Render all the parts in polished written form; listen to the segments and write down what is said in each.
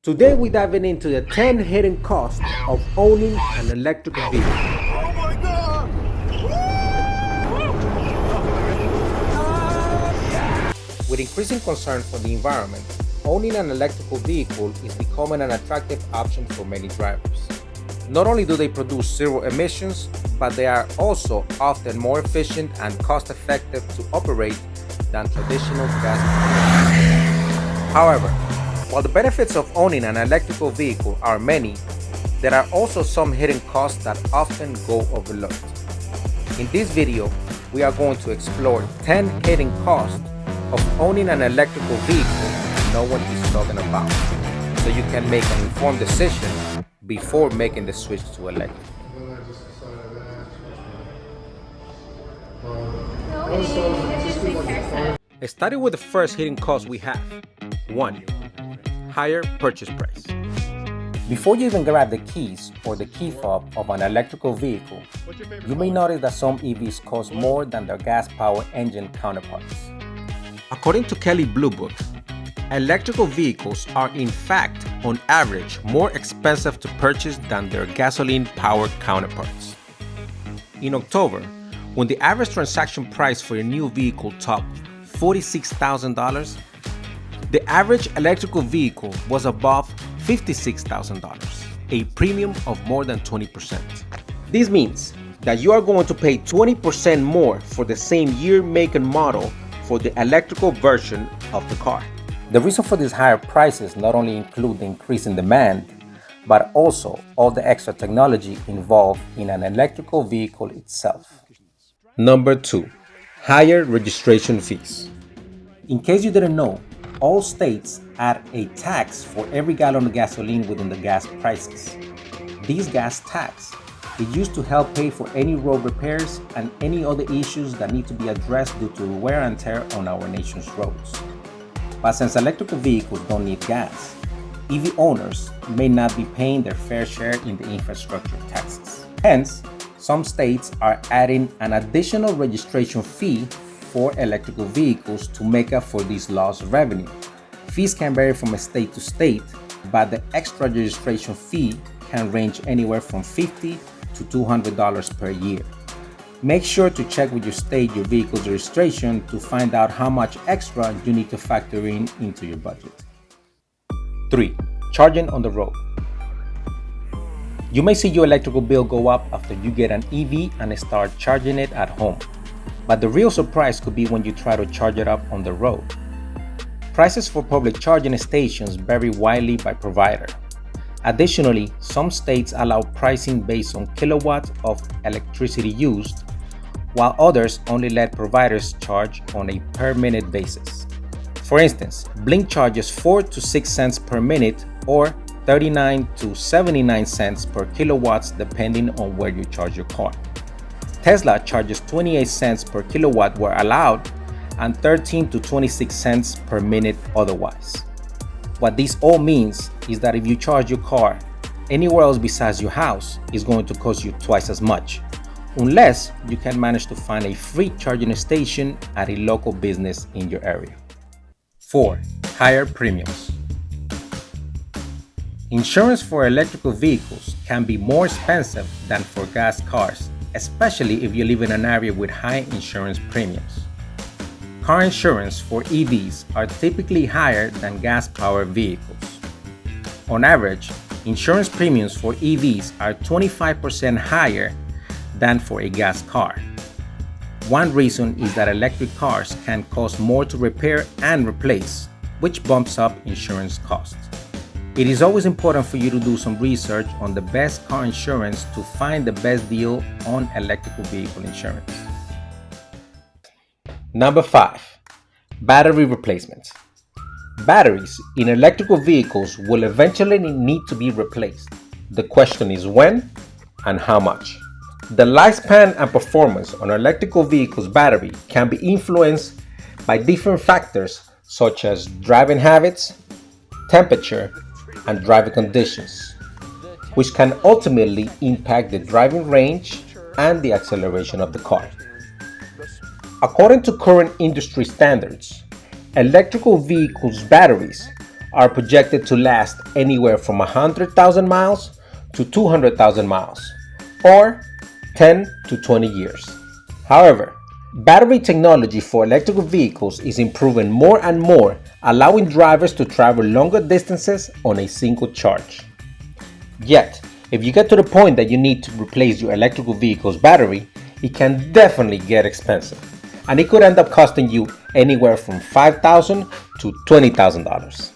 Today we're diving into the 10 hidden costs of owning an electric vehicle. Oh my God! With increasing concern for the environment, owning an electrical vehicle is becoming an attractive option for many drivers. Not only do they produce zero emissions, but they are also often more efficient and cost-effective to operate than traditional gas vehicles. However, while the benefits of owning an electrical vehicle are many, there are also some hidden costs that often go overlooked. In this video, we are going to explore 10 hidden costs of owning an electrical vehicle no one is talking about, so you can make an informed decision before making the switch to electric. Starting with the first hidden cost we have. 1. Higher purchase price. Before you even grab the keys or the key fob of an electrical vehicle, you may notice that some EVs cost more than their gas-powered engine counterparts. According to Kelley Blue Book, electrical vehicles are in fact, on average, more expensive to purchase than their gasoline-powered counterparts. In October, when the average transaction price for a new vehicle topped $46,000, the average electrical vehicle was above $56,000, a premium of more than 20%. This means that you are going to pay 20% more for the same year, make, and model for the electrical version of the car. The reason for these higher prices not only include the increase in demand, but also all the extra technology involved in an electrical vehicle itself. Number 2. Higher registration fees. In case you didn't know, all states add a tax for every gallon of gasoline within the gas prices. This gas tax is used to help pay for any road repairs and any other issues that need to be addressed due to wear and tear on our nation's roads. But since electrical vehicles don't need gas, EV owners may not be paying their fair share in the infrastructure taxes. Hence, some states are adding an additional registration fee for electrical vehicles to make up for this lost revenue. Fees can vary from state to state, but the extra registration fee can range anywhere from $50 to $200 per year. Make sure to check with your state your vehicle's registration to find out how much extra you need to factor in into your budget. 3. Charging on the road. You may see your electrical bill go up after you get an EV and start charging it at home. But the real surprise could be when you try to charge it up on the road. Prices for public charging stations vary widely by provider. Additionally, some states allow pricing based on kilowatts of electricity used, while others only let providers charge on a per minute basis. For instance, Blink charges 4 to 6 cents per minute or 39 to 79 cents per kilowatts depending on where you charge your car. Tesla charges 28 cents per kilowatt where allowed and 13 to 26 cents per minute otherwise. What this all means is that if you charge your car anywhere else besides your house, it's going to cost you twice as much, unless you can manage to find a free charging station at a local business in your area. 4. Higher premiums. Insurance for electrical vehicles can be more expensive than for gas cars, especially if you live in an area with high insurance premiums. Car insurance for EVs are typically higher than gas-powered vehicles. On average, insurance premiums for EVs are 25% higher than for a gas car. One reason is that electric cars can cost more to repair and replace, which bumps up insurance costs. It is always important for you to do some research on the best car insurance to find the best deal on electrical vehicle insurance. Number 5. Battery replacement. Batteries in electrical vehicles will eventually need to be replaced. The question is when and how much. The lifespan and performance on an electrical vehicle's battery can be influenced by different factors such as driving habits, temperature, and driving conditions, which can ultimately impact the driving range and the acceleration of the car. According to current industry standards, electrical vehicles' batteries are projected to last anywhere from 100,000 miles to 200,000 miles, or 10 to 20 years. However, battery technology for electric vehicles is improving more and more, allowing drivers to travel longer distances on a single charge. Yet, if you get to the point that you need to replace your electric vehicle's battery, it can definitely get expensive, and it could end up costing you anywhere from $5,000 to $20,000.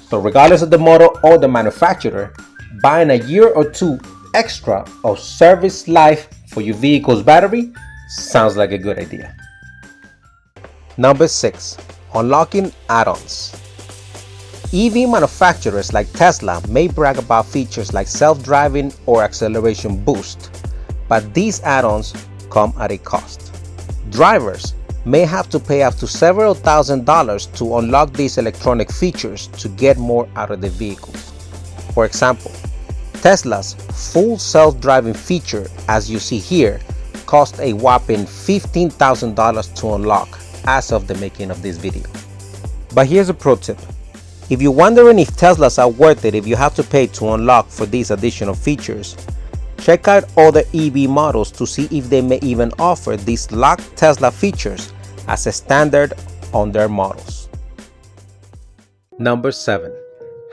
So regardless of the model or the manufacturer, buying a year or two extra of service life for your vehicle's battery sounds like a good idea. Number 6. Unlocking add-ons. EV manufacturers like Tesla may brag about features like self-driving or acceleration boost, but these add-ons come at a cost. Drivers may have to pay up to several $1,000s to unlock these electronic features to get more out of the vehicles. For example, Tesla's full self-driving feature, as you see here, cost a whopping $15,000 to unlock as of the making of this video. But here's a pro tip. If you're wondering if Teslas are worth it if you have to pay to unlock for these additional features, check out other EV models to see if they may even offer these locked Tesla features as a standard on their models. Number 7.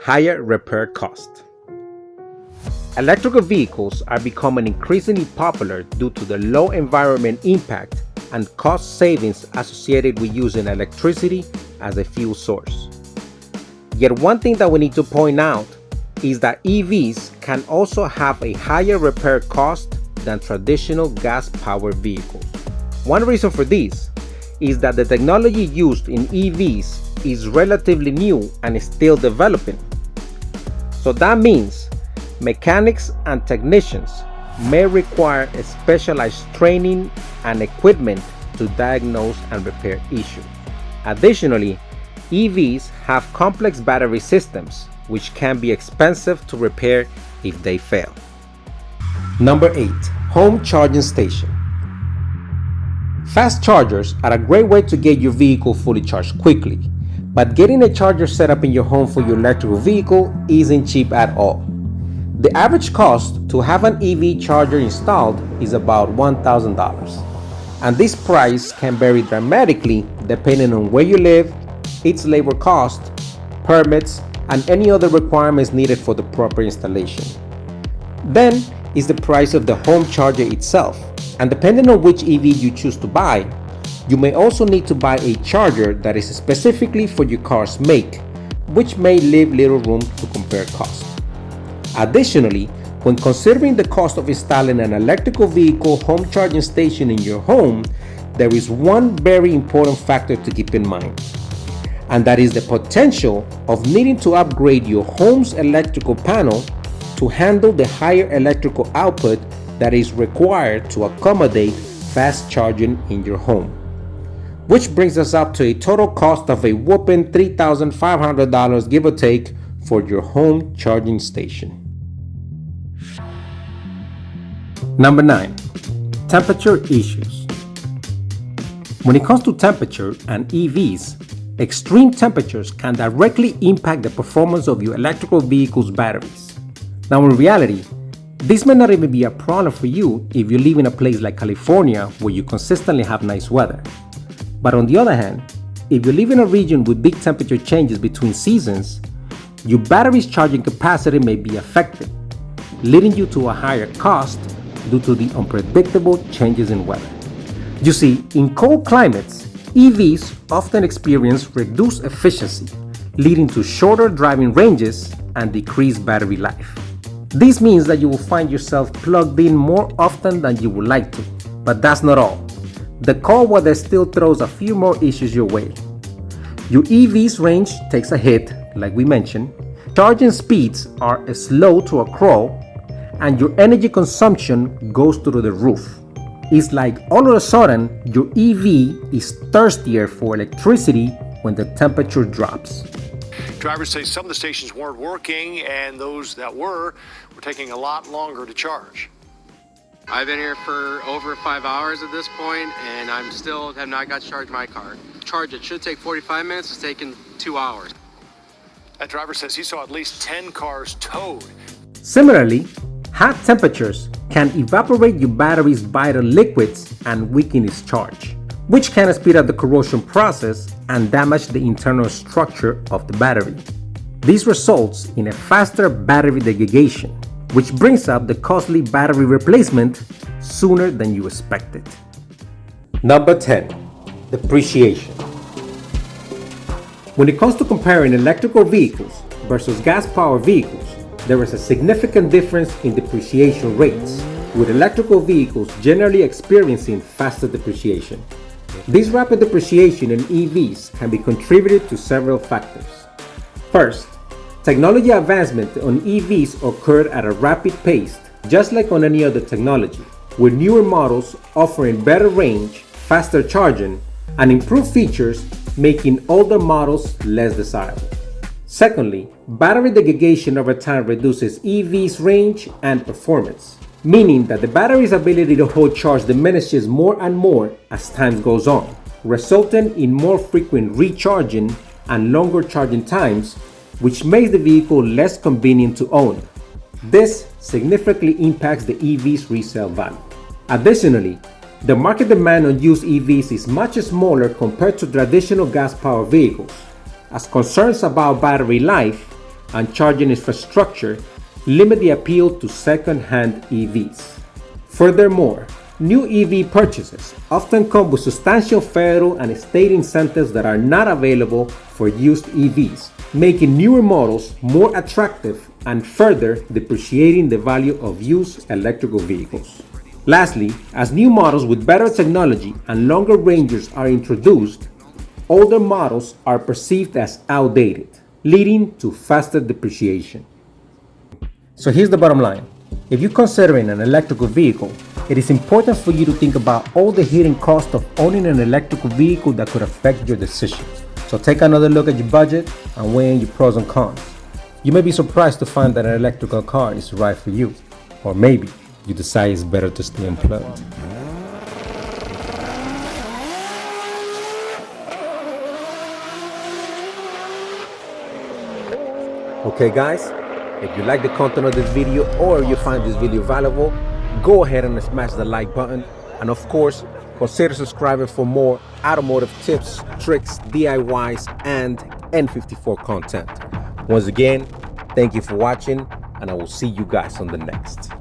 Higher repair cost. Electrical vehicles are becoming increasingly popular due to the low environment impact and cost savings associated with using electricity as a fuel source. Yet one thing that we need to point out is that EVs can also have a higher repair cost than traditional gas-powered vehicles. One reason for this is that the technology used in EVs is relatively new and is still developing. So that means mechanics and technicians may require a specialized training and equipment to diagnose and repair issues. Additionally, EVs have complex battery systems, which can be expensive to repair if they fail. Number 8. Home charging station. Fast chargers are a great way to get your vehicle fully charged quickly, but getting a charger set up in your home for your electric vehicle isn't cheap at all. The average cost to have an EV charger installed is about $1,000, and this price can vary dramatically depending on where you live, its labor cost, permits, and any other requirements needed for the proper installation. Then is the price of the home charger itself, and depending on which EV you choose to buy, you may also need to buy a charger that is specifically for your car's make, which may leave little room to compare cost. Additionally, when considering the cost of installing an electrical vehicle home charging station in your home, there is one very important factor to keep in mind, and that is the potential of needing to upgrade your home's electrical panel to handle the higher electrical output that is required to accommodate fast charging in your home. Which brings us up to a total cost of a whopping $3,500 give or take for your home charging station. Number 9. Temperature issues. When it comes to temperature and EVs, extreme temperatures can directly impact the performance of your electrical vehicle's batteries. Now in reality, this may not even be a problem for you if you live in a place like California where you consistently have nice weather. But on the other hand, if you live in a region with big temperature changes between seasons, your battery's charging capacity may be affected, leading you to a higher cost due to the unpredictable changes in weather. You see, in cold climates, EVs often experience reduced efficiency, leading to shorter driving ranges and decreased battery life. This means that you will find yourself plugged in more often than you would like to, but that's not all. The cold weather still throws a few more issues your way. Your EV's range takes a hit, like we mentioned, charging speeds are slow to a crawl, and your energy consumption goes through the roof. It's like all of a sudden, your EV is thirstier for electricity when the temperature drops. Drivers say some of the stations weren't working, and those that were taking a lot longer to charge. I've been here for over 5 hours at this point, and I'm still have not got to charge my car. Charge it should take 45 minutes, it's taken 2 hours. That driver says he saw at least 10 cars towed. Similarly, hot temperatures can evaporate your battery's vital liquids and weaken its charge, which can speed up the corrosion process and damage the internal structure of the battery. This results in a faster battery degradation, which brings up the costly battery replacement sooner than you expected. Number 10. Depreciation. When it comes to comparing electrical vehicles versus gas-powered vehicles, there is a significant difference in depreciation rates, with electrical vehicles generally experiencing faster depreciation. This rapid depreciation in EVs can be contributed to several factors. First, technology advancement on EVs occurred at a rapid pace, just like on any other technology, with newer models offering better range, faster charging, and improved features, making older models less desirable. Secondly, battery degradation over time reduces EVs' range and performance, meaning that the battery's ability to hold charge diminishes more and more as time goes on, resulting in more frequent recharging and longer charging times, which makes the vehicle less convenient to own. This significantly impacts the EV's resale value. Additionally, the market demand on used EVs is much smaller compared to traditional gas-powered vehicles, as concerns about battery life and charging infrastructure limit the appeal to second-hand EVs. Furthermore, new EV purchases often come with substantial federal and state incentives that are not available for used EVs, making newer models more attractive and further depreciating the value of used electrical vehicles. Lastly, as new models with better technology and longer ranges are introduced, older models are perceived as outdated, leading to faster depreciation. So here's the bottom line. If you're considering an electrical vehicle, it is important for you to think about all the hidden costs of owning an electrical vehicle that could affect your decisions. So take another look at your budget and weigh in your pros and cons. You may be surprised to find that an electrical car is right for you, or maybe you decide it's better to stay unplugged. Okay guys, if you like the content of this video or you find this video valuable, go ahead and smash the like button, and of course consider subscribing for more automotive tips, tricks, DIYs, and N54 content. Once again, thank you for watching, and I will see you guys on the next.